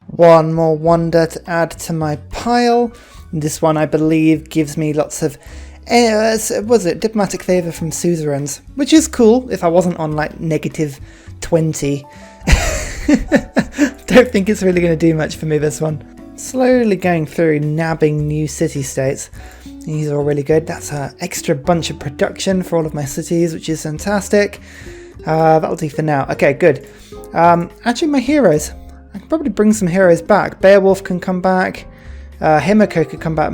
One more wonder to add to my pile. This one, I believe, gives me lots of diplomatic favour from suzerains, which is cool if I wasn't on like -20. Don't think it's really going to do much for me, this one. Slowly going through, nabbing new city-states. These are all really good. That's an extra bunch of production for all of my cities, which is fantastic. That'll do for now. Okay, good. Actually, my heroes. I can probably bring some heroes back. Beowulf can come back. Himiko could come back.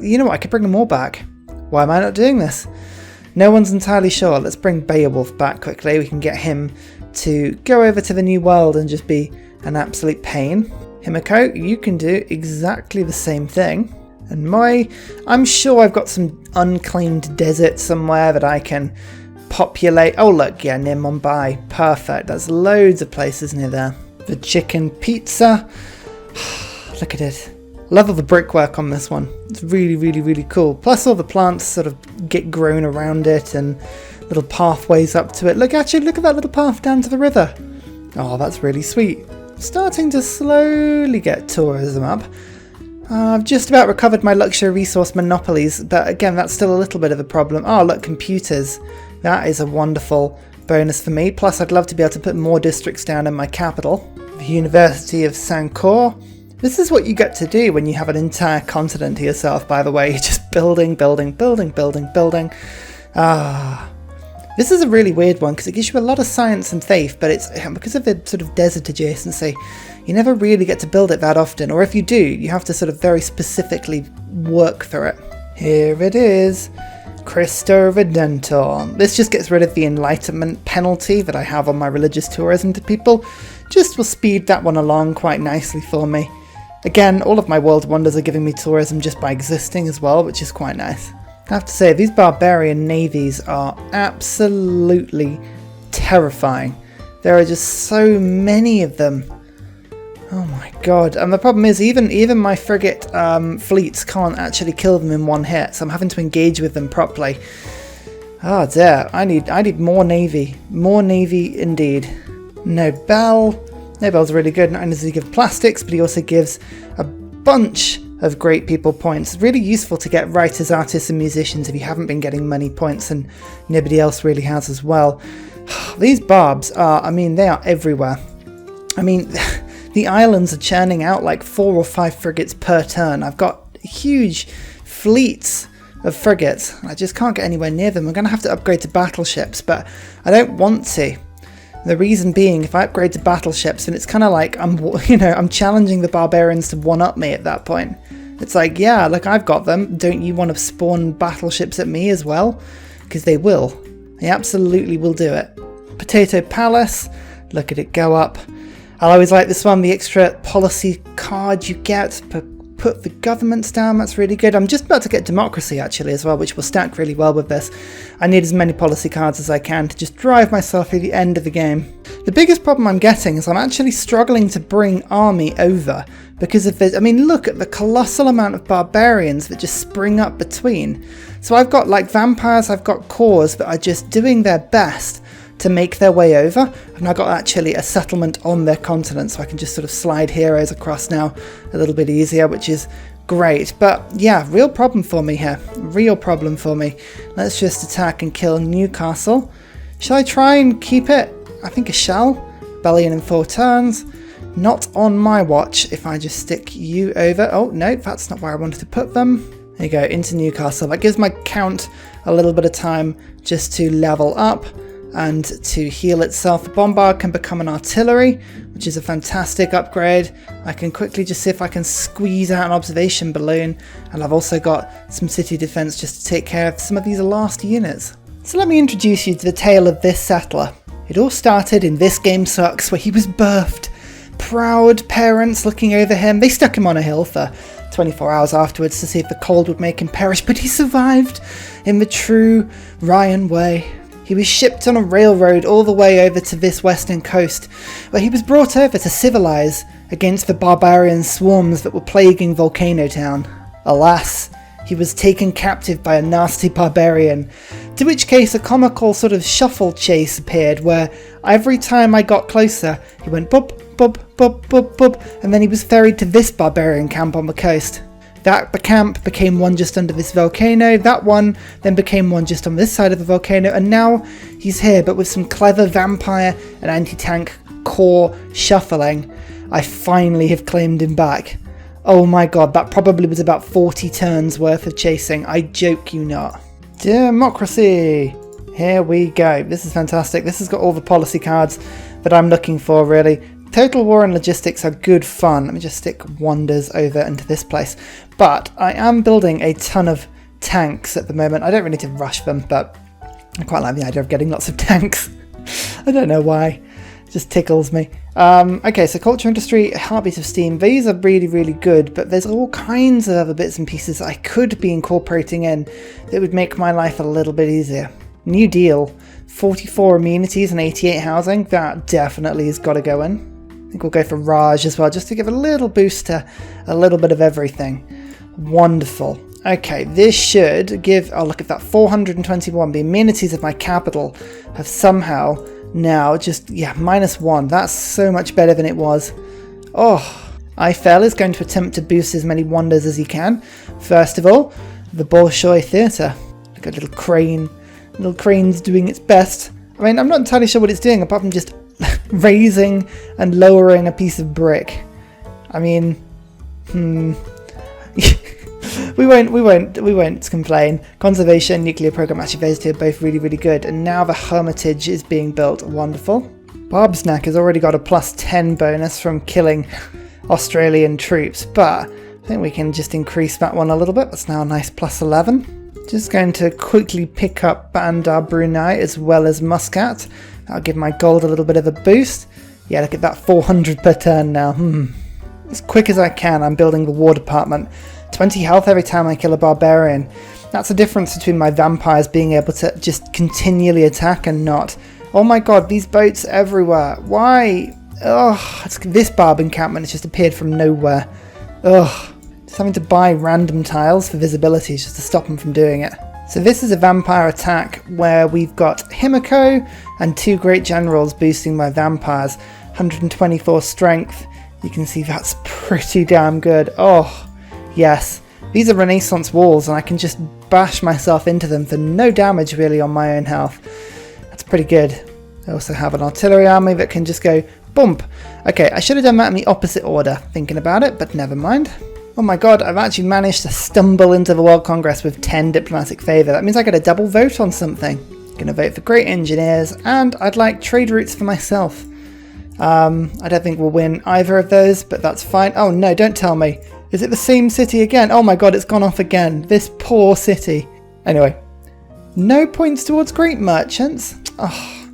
You know what? I could bring them all back. Why am I not doing this? No one's entirely sure. Let's bring Beowulf back quickly. We can get him to go over to the new world and just be an absolute pain. Himiko, you can do exactly the same thing. And I'm sure I've got some unclaimed desert somewhere that I can populate. Oh look, yeah, near Mumbai. Perfect. There's loads of places near there. The chicken pizza. Look at it. Love all the brickwork on this one. It's really, really, really cool. Plus all the plants sort of get grown around it and little pathways up to it. Look at that little path down to the river. Oh, that's really sweet. Starting to slowly get tourism up. I've just about recovered my luxury resource monopolies, but again, that's still a little bit of a problem. Oh, look, computers. That is a wonderful bonus for me. Plus, I'd love to be able to put more districts down in my capital. The University of Sankor. This is what you get to do when you have an entire continent to yourself, by the way. You're just building, building, building, building, building. This is a really weird one because it gives you a lot of science and faith, but it's because of the sort of desert adjacency, you never really get to build it that often, or if you do, you have to sort of very specifically work through it. Here it is, Cristo Redentor. This just gets rid of the enlightenment penalty that I have on my religious tourism to people. Just will speed that one along quite nicely for me. Again, all of my world wonders are giving me tourism just by existing as well, which is quite nice. I have to say, these barbarian navies are absolutely terrifying. There are just so many of them. Oh my god. And the problem is, even my frigate fleets can't actually kill them in one hit, so I'm having to engage with them properly. Oh dear, I need more navy. More navy indeed. Nobel. Nobel's really good. Not only does he give plastics, but he also gives a bunch of great people points. Really useful to get writers, artists and musicians if you haven't been getting money points, and nobody else really has as well. These barbs are, I mean, they are everywhere. I mean, the islands are churning out like 4 or 5 frigates per turn. I've got huge fleets of frigates. I just can't get anywhere near them. I'm going to have to upgrade to battleships, but I don't want to. The reason being, if I upgrade to battleships, then it's kind of like I'm challenging the barbarians to one-up me at that point. It's like, yeah, look, I've got them. Don't you want to spawn battleships at me as well? Because they will. They absolutely will do it. Potato Palace. Look at it go up. I always like this one, the extra policy card you get. Put the governments down, that's really good. I'm just about to get democracy actually as well, which will stack really well with this. I need as many policy cards as I can to just drive myself to the end of the game. The biggest problem I'm getting is I'm actually struggling to bring army over because of this. I mean, look at the colossal amount of barbarians that just spring up between. So I've got like vampires, I've got cores that are just doing their best to make their way over, and I got actually a settlement on their continent, so I can just sort of slide heroes across now a little bit easier, which is great. But yeah, real problem for me here. Real problem for me. Let's just attack and kill Newcastle. Shall I try and keep it? I think I shall. Rebellion in 4 turns. Not on my watch if I just stick you over. Oh no, that's not where I wanted to put them. There you go, into Newcastle. That gives my count a little bit of time just to level up and to heal itself. The bombard can become an artillery, which is a fantastic upgrade. I can quickly just see if I can squeeze out an observation balloon, and I've also got some city defense just to take care of some of these last units. So let me introduce you to the tale of this settler. It all started in This Game Sucks, where he was birthed. Proud parents looking over him. They stuck him on a hill for 24 hours afterwards to see if the cold would make him perish, but he survived in the true Ryan way. He was shipped on a railroad all the way over to this western coast, where he was brought over to civilize against the barbarian swarms that were plaguing Volcano Town. Alas, he was taken captive by a nasty barbarian, to which case a comical sort of shuffle chase appeared, where every time I got closer, he went bub, bub, boop, boop, boop, and then he was ferried to this barbarian camp on the coast. That camp became one just under this volcano, that one then became one just on this side of the volcano, and now he's here, but with some clever vampire and anti-tank core shuffling, I finally have claimed him back. Oh my god, that probably was about 40 turns worth of chasing, I joke you not. Democracy! Here we go. This is fantastic. This has got all the policy cards that I'm looking for, really. Total war and logistics are good fun. Let me just stick wonders over into this place. But I am building a ton of tanks at the moment. I don't really need to rush them, but I quite like the idea of getting lots of tanks. I don't know why. It just tickles me. Okay, so culture industry, heartbeat of steam. These are really, really good, but there's all kinds of other bits and pieces I could be incorporating in that would make my life a little bit easier. New deal. 44 amenities and 88 housing. That definitely has got to go in. I think we'll go for Raj as well, just to give a little boost to a little bit of everything. Wonderful. Okay, this should give, oh look at that, 421. The amenities of my capital have somehow now just, yeah, -1. That's so much better than it was. Oh, Eiffel is going to attempt to boost as many wonders as he can. First of all, the Bolshoi Theatre. Look at little crane. Little crane's doing its best. I mean, I'm not entirely sure what it's doing apart from just raising and lowering a piece of brick. I mean, we won't complain. Conservation, nuclear program, actually those two are both really, really good. And now the Hermitage is being built. Wonderful. Barbsnack has already got a +10 bonus from killing Australian troops, but I think we can just increase that one a little bit. That's now a nice +11. Just going to quickly pick up Bandar Brunei as well as Muscat. That'll give my gold a little bit of a boost. Yeah, look at that, 400 per turn now. As quick as I can, I'm building the war department. 20 health every time I kill a barbarian. That's the difference between my vampires being able to just continually attack and not. Oh my god, these boats everywhere. Why? Ugh, it's this barb encampment has just appeared from nowhere. Ugh. Just having to buy random tiles for visibility just to stop them from doing it. So this is a vampire attack where we've got Himiko and 2 great generals boosting my vampires. 124 strength. You can see that's pretty damn good. Oh, yes. These are Renaissance walls and I can just bash myself into them for no damage really on my own health. That's pretty good. I also have an artillery army that can just go bump. Okay, I should have done that in the opposite order, thinking about it, but never mind. Oh my god, I've actually managed to stumble into the World Congress with 10 diplomatic favour. That means I get a double vote on something. Gonna vote for great engineers, and I'd like trade routes for myself. I don't think we'll win either of those, but that's fine. Oh no, don't tell me. Is it the same city again? Oh my god, it's gone off again. This poor city. Anyway, no points towards great merchants. Oh,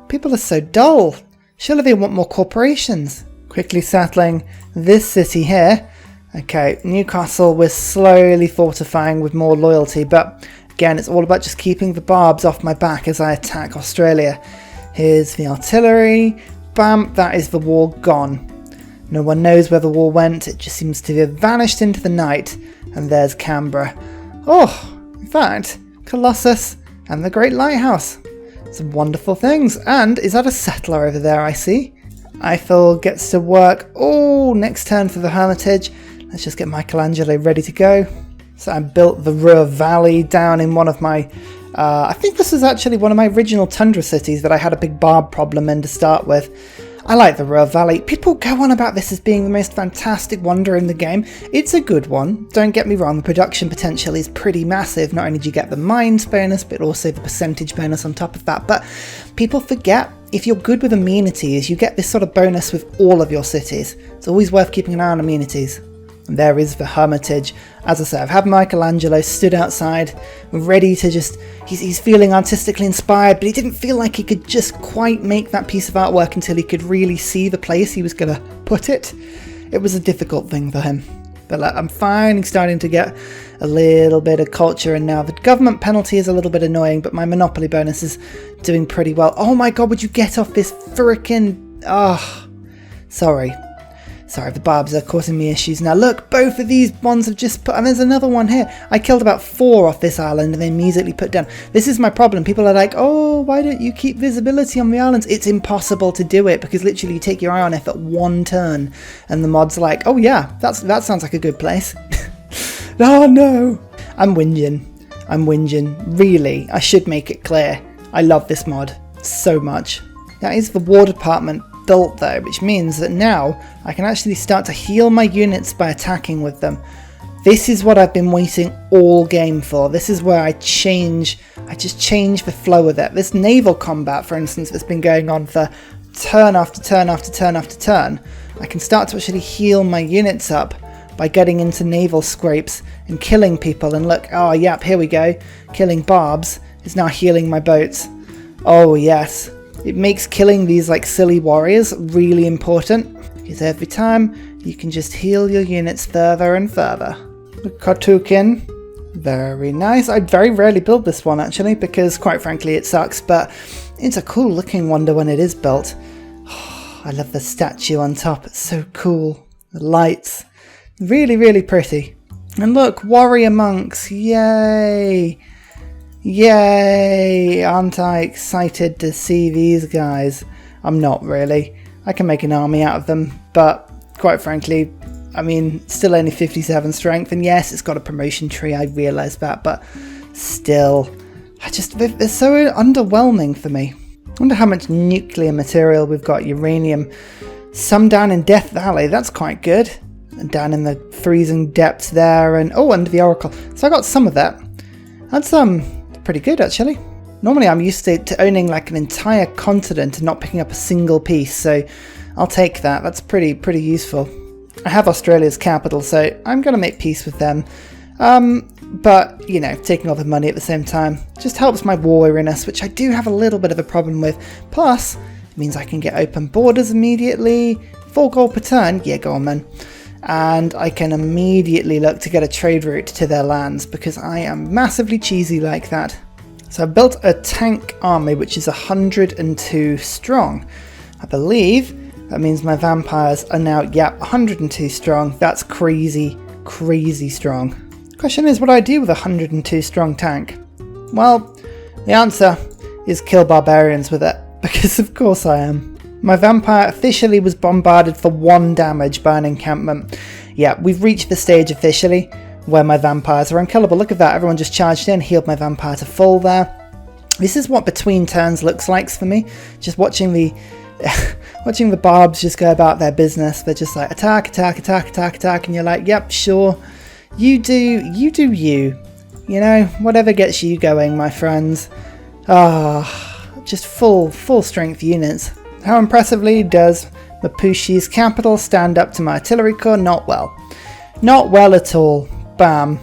people are so dull. Surely they want more corporations. Quickly settling this city here. Okay, Newcastle we're slowly fortifying with more loyalty, but again, it's all about just keeping the barbs off my back as I attack Australia. Here's the artillery. Bam, that is the war gone. No one knows where the war went, it just seems to have vanished into the night. And there's Canberra. Oh, in fact, Colossus and the Great Lighthouse. Some wonderful things. And is that a settler over there I see? Eiffel gets to work. Oh, next turn for the Hermitage. Let's just get Michelangelo ready to go. So I built the Ruhr Valley down in one of my... I think this is actually one of my original tundra cities that I had a big barb problem in to start with. I like the Ruhr Valley. People go on about this as being the most fantastic wonder in the game. It's a good one. Don't get me wrong, the production potential is pretty massive. Not only do you get the mines bonus, but also the percentage bonus on top of that. But people forget, if you're good with amenities, you get this sort of bonus with all of your cities. It's always worth keeping an eye on amenities. And there is the Hermitage. As I say, I've had Michelangelo stood outside, ready to just... He's feeling artistically inspired, but he didn't feel like he could just quite make that piece of artwork until he could really see the place he was going to put it. It was a difficult thing for him. But I'm finally starting to get a little bit of culture, and now the government penalty is a little bit annoying, but my monopoly bonus is doing pretty well. Oh my god, would you get off this frickin'... Oh, sorry. Sorry, the barbs are causing me issues. Now look, both of these ones have just put, and there's another one here. I killed about 4 off this island and they immediately put down. This is my problem. People are like, oh, why don't you keep visibility on the islands? It's impossible to do it because literally you take your eye on it at 1 turn and the mod's like, oh yeah, that sounds like a good place. Oh no. I'm whinging. Really, I should make it clear. I love this mod so much. That is the war department built though, which means that now I can actually start to heal my units by attacking with them. This is what I've been waiting all game for. This is where I just change the flow of it. This naval combat, for instance, that's been going on for turn after turn after turn after turn, I can start to actually heal my units up by getting into naval scrapes and killing people. And look, oh yep, here we go. Killing barbs is now healing my boats. Oh yes. It makes killing these like silly warriors really important because every time you can just heal your units further and further. The Kotukin, very nice. I very rarely build this one actually because quite frankly it sucks, but it's a cool looking wonder when it is built. Oh, I love the statue on top, it's so cool. The lights, really, really pretty. And look, warrior monks, yay! Yay! Aren't I excited to see these guys? I'm not really. I can make an army out of them, but quite frankly, I mean, still only 57 strength, and yes, it's got a promotion tree, I realise that, but still, they're so underwhelming for me. I wonder how much nuclear material we've got, uranium. Some down in Death Valley, that's quite good. And down in the freezing depths there, and oh, under the Oracle. So I got some of that. That's pretty good actually. Normally I'm used to owning like an entire continent and not picking up a single piece, so I'll take that. That's pretty useful. I have Australia's capital, so I'm going to make peace with them. But, you know, taking all the money at the same time just helps my war weariness, which I do have a little bit of a problem with. Plus, it means I can get open borders immediately. 4 gold per turn. Yeah, go on, man. And I can immediately look to get a trade route to their lands because I am massively cheesy like that. So I built a tank army which is 102 strong. I believe that means my vampires are now, yep, 102 strong. That's crazy, crazy strong. Question is, what do I do with a 102 strong tank? Well, the answer is kill barbarians with it, because of course I am. My vampire officially was bombarded for 1 damage by an encampment. Yeah, we've reached the stage officially where my vampires are unkillable. Look at that, everyone just charged in, healed my vampire to full there. This is what between turns looks like for me. Just watching the watching the barbs just go about their business. They're just like attack, attack, attack, attack, attack, and you're like, yep, sure. You do you. You know, whatever gets you going, my friends. Just full strength units. How impressively does Mapushi's capital stand up to my artillery corps? Not well. Not well at all. Bam.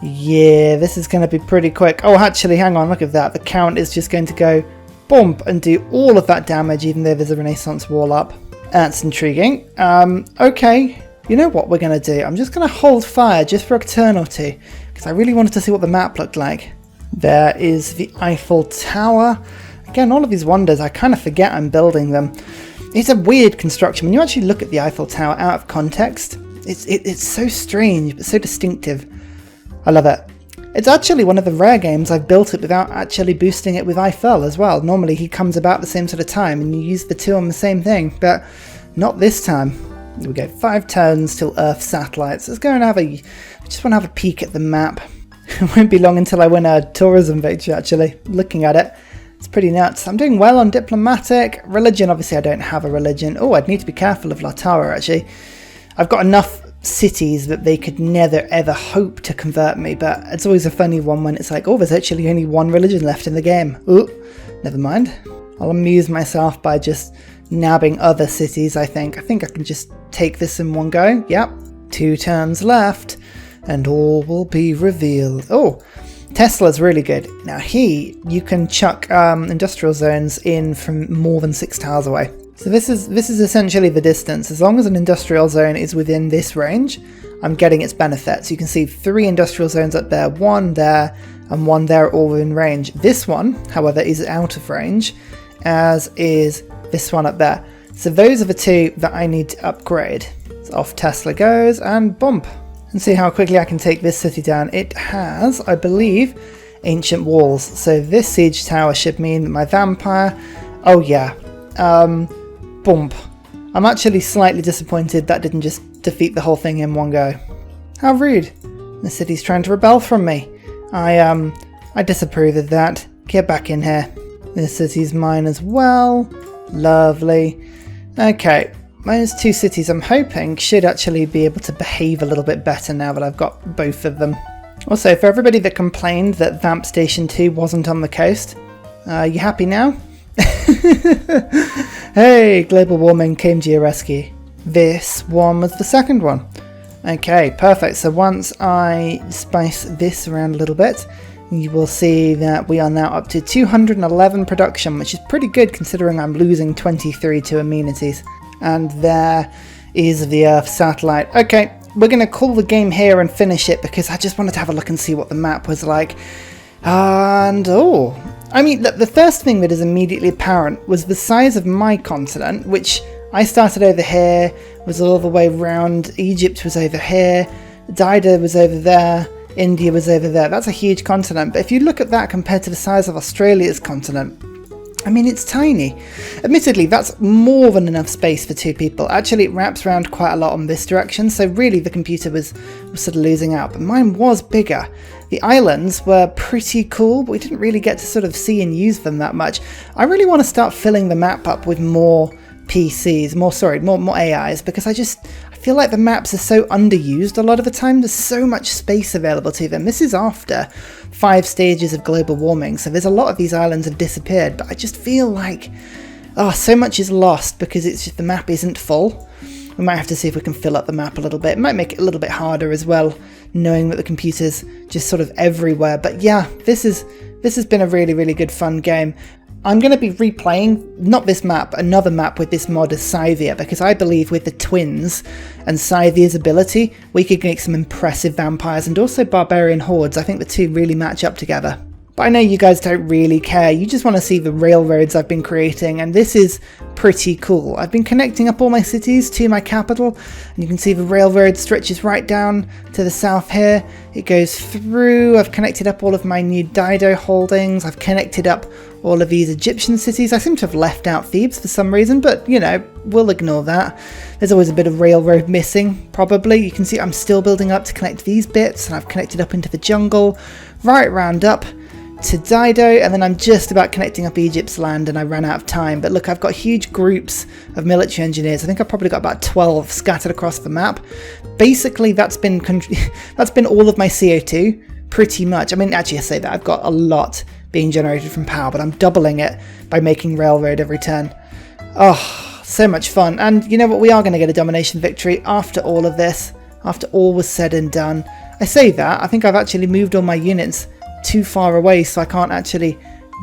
Yeah, this is going to be pretty quick. Oh, actually, hang on, look at that. The count is just going to go bump and do all of that damage, even though there's a Renaissance wall up. That's intriguing. Okay, you know what we're going to do? I'm just going to hold fire just for a turn or two, because I really wanted to see what the map looked like. There is the Eiffel Tower. Again, all of these wonders, I kind of forget I'm building them. It's a weird construction. When you actually look at the Eiffel Tower out of context, it's so strange, but so distinctive. I love it. It's actually one of the rare games I've built it without actually boosting it with Eiffel as well. Normally he comes about the same sort of time and you use the 2 on the same thing, but not this time. Here we go, 5 turns till Earth satellites. Let's go and I just want to have a peek at the map. It won't be long until I win a tourism victory actually, looking at it. It's pretty nuts. I'm doing well on diplomatic. Religion, obviously I don't have a religion. Oh, I'd need to be careful of Latara actually. I've got enough cities that they could never ever hope to convert me, but it's always a funny one when it's like, oh, there's actually only 1 religion left in the game. Oh, never mind. I'll amuse myself by just nabbing other cities, I think. I can just take this in one go. Yep, 2 turns left, and all will be revealed. Oh, Tesla's really good. Now you can chuck industrial zones in from more than 6 tiles away. So this is essentially the distance. As long as an industrial zone is within this range, I'm getting its benefits. You can see 3 industrial zones up there, 1 there, and 1 there, all within range. This one, however, is out of range, as is this one up there. So those are the two that I need to upgrade. So off Tesla goes, and bump. And see how quickly I can take this city down. It has, I believe, ancient walls. So this siege tower should mean that my vampire... Oh yeah. Bump. I'm actually slightly disappointed that didn't just defeat the whole thing in one go. How rude. The city's trying to rebel from me. I disapprove of that. Get back in here. This city's mine as well. Lovely. Okay, those two cities I'm hoping should actually be able to behave a little bit better now that I've got both of them. Also, for everybody that complained that Vamp Station 2 wasn't on the coast, you happy now? Hey, global warming came to your rescue. This one was the second one. Okay, perfect. So once I spice this around a little bit, you will see that we are now up to 211 production, which is pretty good considering I'm losing 23 to amenities. And there is the Earth satellite. Okay, we're going to call the game here and finish it because I just wanted to have a look and see what the map was like. And oh, I mean, the first thing that is immediately apparent was the size of my continent, which I started over here, was all the way around. Egypt was over here, Dido was over there, India was over there. That's a huge continent, but if you look at that compared to the size of Australia's continent, I mean, it's tiny. Admittedly, that's more than enough space for two people. Actually, it wraps around quite a lot on this direction, so really the computer was sort of losing out, but mine was bigger. The islands were pretty cool, but we didn't really get to sort of see and use them that much. I really want to start filling the map up with more PCs, more AIs, because I feel like the maps are so underused a lot of the time. There's so much space available to them. This is after 5 stages of global warming, so there's a lot of these islands have disappeared, but I just feel like so much is lost because it's just the map isn't full. We might have to see if we can fill up the map a little bit. It might make it a little bit harder as well, knowing that the computer's just sort of everywhere. But yeah, this has been a really, really good fun game. I'm going to be replaying, not this map, another map with this mod as Scythia, because I believe with the twins and Scythia's ability, we could make some impressive vampires and also barbarian hordes. I think the two really match up together. But I know you guys don't really care, you just want to see the railroads I've been creating, and this is pretty cool. I've been connecting up all my cities to my capital, and you can see the railroad stretches right down to the south here. It goes through, I've connected up all of my new Dido holdings, I've connected up all of these Egyptian cities. I seem to have left out Thebes for some reason, but you know, we'll ignore that. There's always a bit of railroad missing, probably. You can see I'm still building up to connect these bits, and I've connected up into the jungle, right round up to Dido, and then I'm just about connecting up Egypt's land and I ran out of time. But look, I've got huge groups of military engineers. I think I've probably got about 12 scattered across the map. Basically, that's been all of my CO2, pretty much. I mean, actually I say that, I've got a lot being generated from power, but I'm doubling it by making railroad every turn. Oh, so much fun. And you know what, we are going to get a domination victory after all of this, after all was said and done. I say that, I think I've actually moved all my units too far away, so I can't actually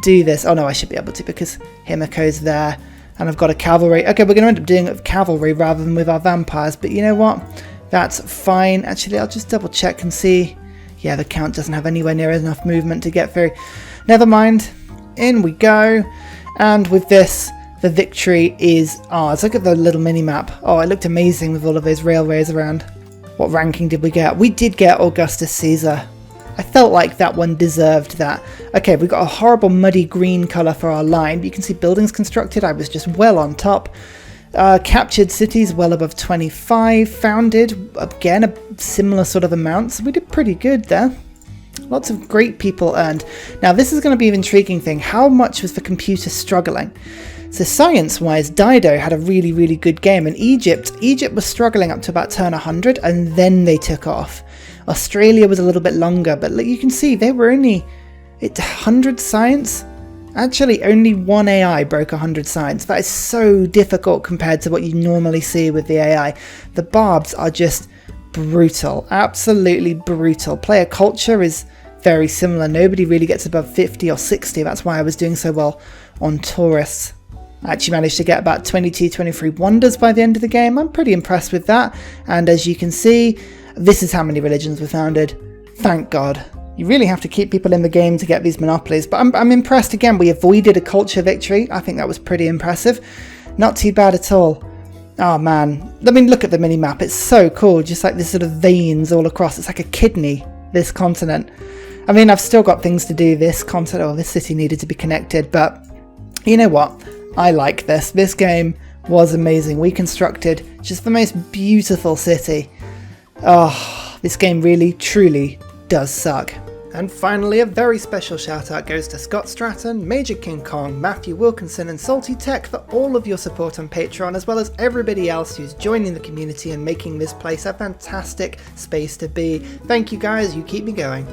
do this. Oh no, I should be able to because Himiko's there and I've got a cavalry. Okay, we're going to end up doing it with cavalry rather than with our vampires, but you know what? That's fine. Actually, I'll just double check and see. Yeah, the count doesn't have anywhere near enough movement to get through. Never mind. In we go. And with this, the victory is ours. Look at the little mini-map. Oh, it looked amazing with all of those railways around. What ranking did we get? We did get Augustus Caesar. I felt like that one deserved that. Okay, we've got a horrible muddy green colour for our line, but you can see buildings constructed. I was just well on top. Captured cities well above 25. Founded, again, a similar sort of amount. So we did pretty good there. Lots of great people earned. Now this is going to be an intriguing thing. How much was the computer struggling? So science-wise, Dido had a really, really good game. And Egypt was struggling up to about turn 100, and then they took off. Australia was a little bit longer, but you can see they were only 100 science. Actually, only one AI broke 100 science. That is so difficult compared to what you normally see with the AI. The barbs are just brutal, absolutely brutal. Player culture is very similar. Nobody really gets above 50 or 60. That's why I was doing so well on tourists. I actually managed to get about 22, 23 wonders by the end of the game. I'm pretty impressed with that. And as you can see, this is how many religions were founded. Thank God. You really have to keep people in the game to get these monopolies. But I'm impressed again. We avoided a culture victory. I think that was pretty impressive. Not too bad at all. Oh man, I mean, look at the mini-map. It's so cool, just like this sort of veins all across. It's like a kidney, this continent. I mean, I've still got things to do. This continent, or this city needed to be connected, but you know what? I like this. This game was amazing. We constructed just the most beautiful city. Oh, this game really, truly does suck. And finally, a very special shout out goes to Scott Stratton, Major King Kong, Matthew Wilkinson and Salty Tech for all of your support on Patreon, as well as everybody else who's joining the community and making this place a fantastic space to be. Thank you guys, you keep me going.